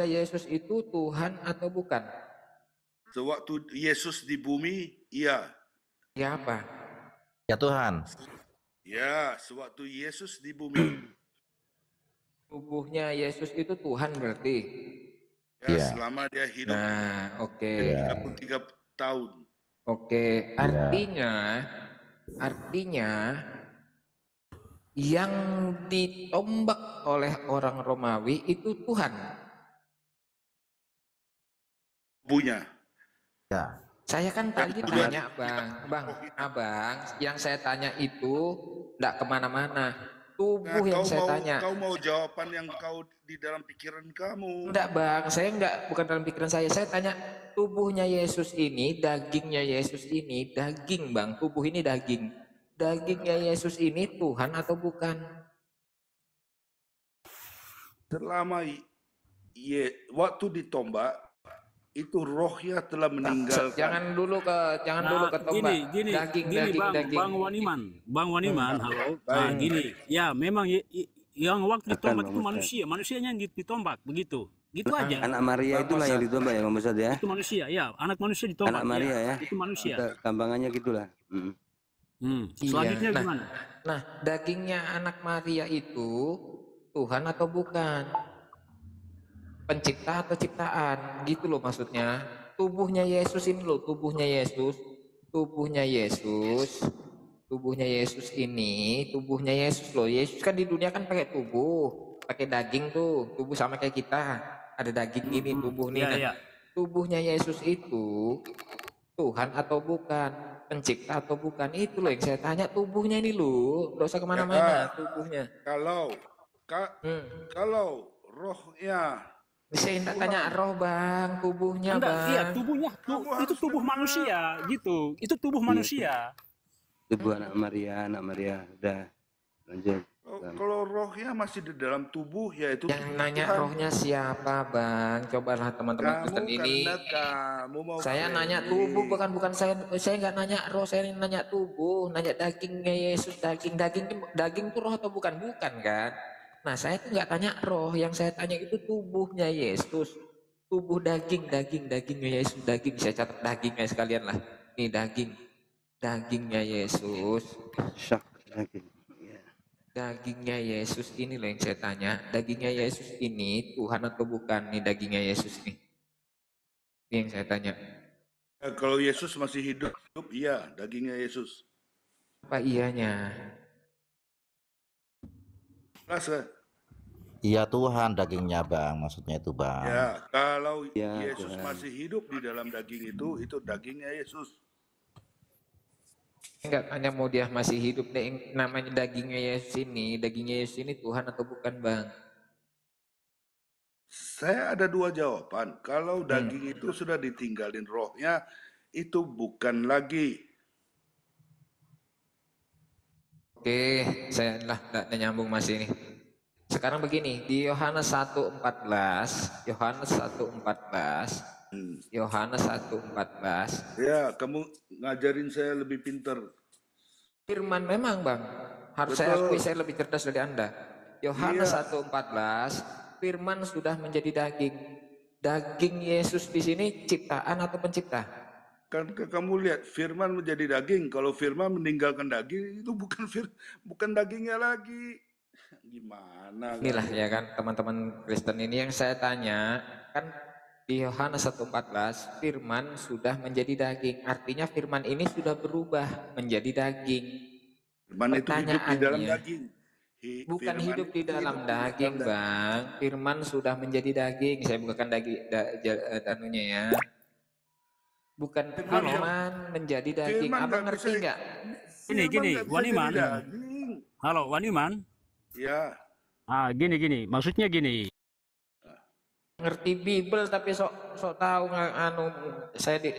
Yesus itu Tuhan atau bukan? Sewaktu Yesus di bumi, iya. Ya apa? Ya Tuhan. Ya, sewaktu Yesus di bumi. Tubuhnya Yesus itu Tuhan berarti? Ya, Iya. selama dia hidup Nah, oke. 33 tahun. Oke, artinya yang ditombak oleh orang Romawi itu Tuhan. Tubuhnya. Ya. Saya kan tadi tanya abang, yang saya tanya itu enggak kemana-mana. Tubuh Nah, yang saya tanya. kau mau jawaban yang kau di dalam pikiran kamu. Enggak bang, saya enggak, bukan dalam pikiran saya. Saya tanya tubuhnya Yesus ini, dagingnya Yesus ini, daging bang, tubuh ini daging. Dagingnya Yesus ini Tuhan atau bukan? Selama waktu ditombak, itu rohnya telah meninggalkan. Jangan dulu ke tombak. Gini, Bang Waniman, halo. Nah, gini, ya memang yang waktu ditombak itu manusianya yang ditombak begitu. Gitu aja. Anak Maria itulah yang ditombak ya, Bang Ustadz ya. Itu manusia, ya. Anak manusia ditombak. Anak Maria ya. Itu manusia. Gampangannya gitulah. Selanjutnya gimana? Nah, dagingnya anak Maria itu Tuhan atau bukan? Pencipta atau ciptaan? Gitu loh maksudnya. Tubuhnya Yesus ini loh, tubuhnya Yesus ini, tubuhnya Yesus loh. Yesus kan di dunia kan pakai tubuh, pakai daging tuh, tubuh sama kayak kita. Ada daging ini, tubuh nih. Nah, tubuhnya Yesus itu Tuhan atau bukan? Pencipta atau bukan? Itu loh yang saya tanya, tubuhnya ini loh. Nggak usah kemana-mana tubuhnya. Kalau rohnya. Saya tidak tanya roh bang, tubuhnya bang. Iya, tubuhnya. Itu tubuh manusia gitu. Itu tubuh manusia. Tubuh anak Maria. Udah lanjut. Kalau rohnya masih di dalam tubuh, ya itu. Yang nanya Tuhan. Rohnya siapa bang? Cobalah teman-teman Kristen ini. Saya nanya tubuh, bukan saya nggak nanya roh, saya nanya tubuh, nanya dagingnya Yesus, daging itu roh atau bukan kan? Nah saya tuh nggak tanya roh, yang saya tanya itu tubuhnya Yesus, tubuh dagingnya Yesus, daging, saya catat dagingnya sekalian lah. Nih dagingnya Yesus. Dagingnya Yesus ini loh yang saya tanya. Dagingnya Yesus ini Tuhan atau bukan nih dagingnya Yesus nih? Ini yang saya tanya. Kalau Yesus masih hidup, iya dagingnya Yesus. Apa iyanya? Rasa. Iya Tuhan dagingnya bang, maksudnya itu bang. Ya, kalau Yesus masih hidup di dalam daging itu dagingnya Yesus. Enggak tanya mau dia masih hidup deh, namanya dagingnya Yesus ini Tuhan atau bukan bang? Saya ada dua jawaban. Kalau daging itu sudah ditinggalin rohnya, itu bukan lagi. Oke, saya lah enggak nyambung masih ini. Sekarang begini, di Yohanes 1:14, Yohanes 1:14. Ya, kamu ngajarin saya lebih pintar. Firman memang bang, harus saya akui saya lebih cerdas dari Anda. Yohanes 1:14, firman sudah menjadi daging. Daging Yesus di sini ciptaan atau pencipta? Kan kamu lihat firman menjadi daging. Kalau firman meninggalkan daging itu bukan dagingnya lagi. Gimana? Inilah ya kan teman-teman Kristen ini yang saya tanya kan. Di Yohanes 1:14, firman sudah menjadi daging. Artinya firman ini sudah berubah menjadi daging. Firman itu hidup di dalam daging. Bukan hidup di dalam daging, bang. Firman sudah menjadi daging. Saya bukakan anunya ya. Bukan firman menjadi daging. Abang ngerti nggak? Gini, Waniman. Halo, Waniman. Ya. Gini. Maksudnya gini. Ngerti Bible tapi sok tahu saya di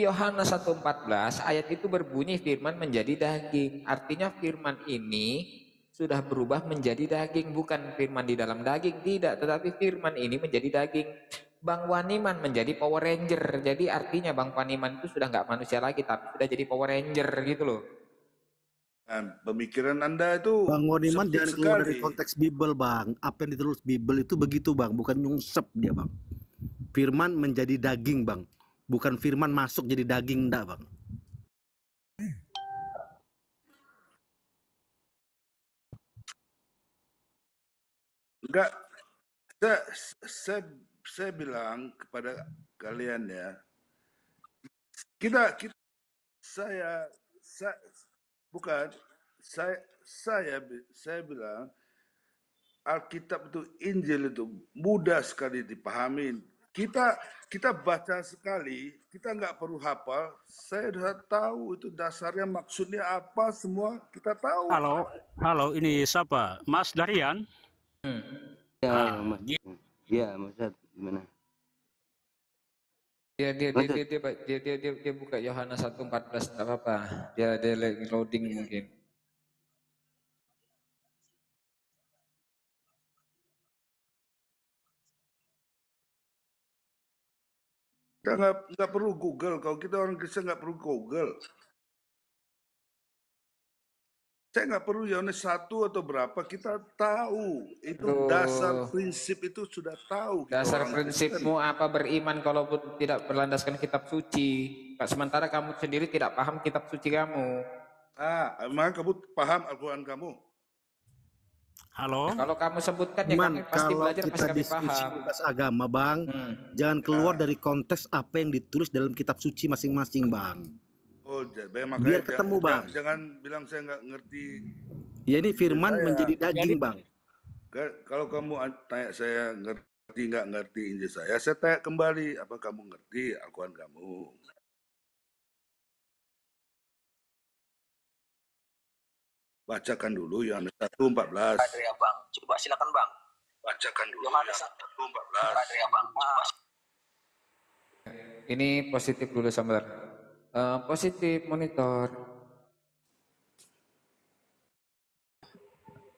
Yohanes 1:14 ayat itu berbunyi firman menjadi daging. Artinya firman ini sudah berubah menjadi daging, bukan firman di dalam daging, tidak, tetapi firman ini menjadi daging. Bang Waniman menjadi Power Ranger. Jadi artinya Bang Waniman itu sudah nggak manusia lagi tapi sudah jadi Power Ranger gitu loh. Pemikiran Anda itu Bang Woniman sempit jangan keluar dari sekali. konteks Bible, Bang. Apa yang ditulis Bible itu begitu, Bang. Bukan nyungsep dia, Bang. Firman menjadi daging, Bang. Bukan firman masuk jadi daging, enggak, Bang. Enggak, saya bilang kepada kalian ya, saya bukan saya bilang Alkitab itu, Injil itu mudah sekali dipahamin. Kita baca sekali, kita nggak perlu hafal. Saya sudah tahu itu dasarnya, maksudnya apa, semua kita tahu. Halo, ini siapa? Mas Darian? Ya, Mas. Ya, Mas Ustadz, gimana? Dia buka Yohanes 1:14, enggak apa-apa. Dia lagi loading mungkin. Kita nggak perlu Google. Kalau kita orang Kristen nggak perlu Google. Saya nggak perlu Yohanes 1 atau berapa, kita tahu. Itu dasar prinsip itu sudah tahu. Dasar prinsipmu apa beriman kalau tidak berlandaskan kitab suci? Sementara kamu sendiri tidak paham kitab suci kamu. Emang kamu paham Al-Quran kamu? Halo? Kalau kamu sebutkan ya Man, kami pasti kalau belajar, kita pasti kami diskusi paham. bebas agama, Bang, jangan keluar dari konteks apa yang ditulis dalam kitab suci masing-masing, Bang. Oh, makanya Biar ketemu, Bang. Jangan bilang saya nggak ngerti. Ya, ini firman menjadi daging, Bang. Kalau kamu tanya saya ngerti nggak ngerti Injil saya tanya kembali, apa kamu ngerti Al-Quran kamu? Bacakan dulu Yohanes 1:14. Ya, Bang. Coba silakan, Bang. Bacakan dulu Yohanes 1:14. Ya, Bang. Ini positif dulu sabar. Positif monitor.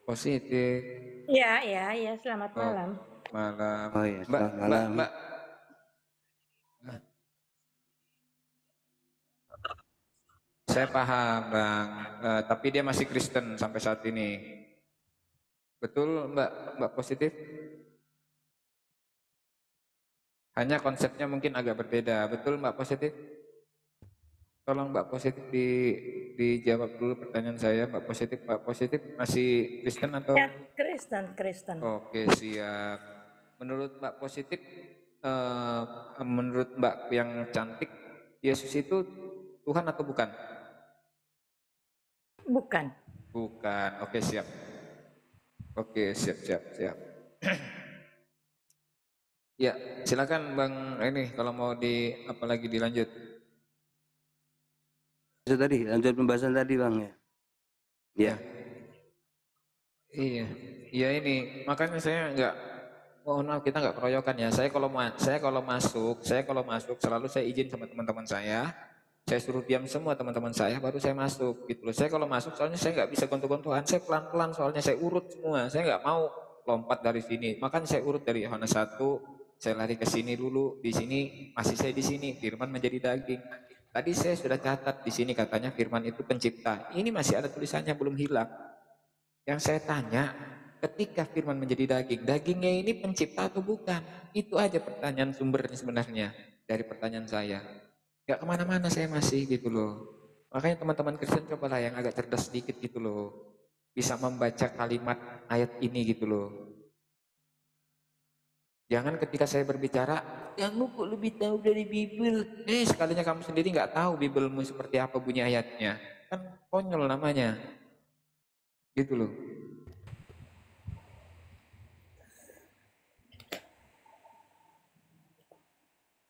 Positif. Ya, selamat malam. Malam. Oh ya, selamat malam. Mbak. Saya paham, Bang. Tapi dia masih Kristen sampai saat ini. Betul, Mbak positif? Hanya konsepnya mungkin agak berbeda. Betul, Mbak positif? Tolong Mbak positif dijawab dulu pertanyaan saya. Mbak positif masih Kristen atau? Ya, Kristen. Oke, siap. Menurut Mbak positif, menurut Mbak yang cantik, Yesus itu Tuhan atau bukan? Bukan. Oke, siap. Oke, siap. Ya, silakan Bang ini kalau mau apalagi dilanjut. Tadi lanjut pembahasan tadi, Bang ya. Ya. Iya ini makanya saya mohon maaf kita nggak keroyokan ya. Saya kalau masuk selalu saya izin sama teman-teman saya. Saya suruh diam semua teman-teman saya, baru saya masuk gitu loh. Saya kalau masuk soalnya saya nggak bisa gontok-gontokan, saya pelan-pelan soalnya saya urut semua. Saya nggak mau lompat dari sini. Makanya saya urut dari Yohanes 1, saya lari ke sini dulu. Di sini masih saya di sini. Firman menjadi daging. Tadi saya sudah catat di sini katanya Firman itu pencipta. Ini masih ada tulisannya belum hilang. Yang saya tanya, ketika Firman menjadi daging, dagingnya ini pencipta atau bukan? Itu aja pertanyaan sumbernya sebenarnya dari pertanyaan saya. Gak kemana-mana saya masih gitu loh. Makanya teman-teman Kristen cobalah yang agak cerdas sedikit gitu loh. Bisa membaca kalimat ayat ini gitu loh. Jangan ketika saya berbicara, kamu kok lebih tahu dari Bible. Sekalinya kamu sendiri gak tahu Biblemu seperti apa bunyi ayatnya. Kan konyol namanya. Gitu loh.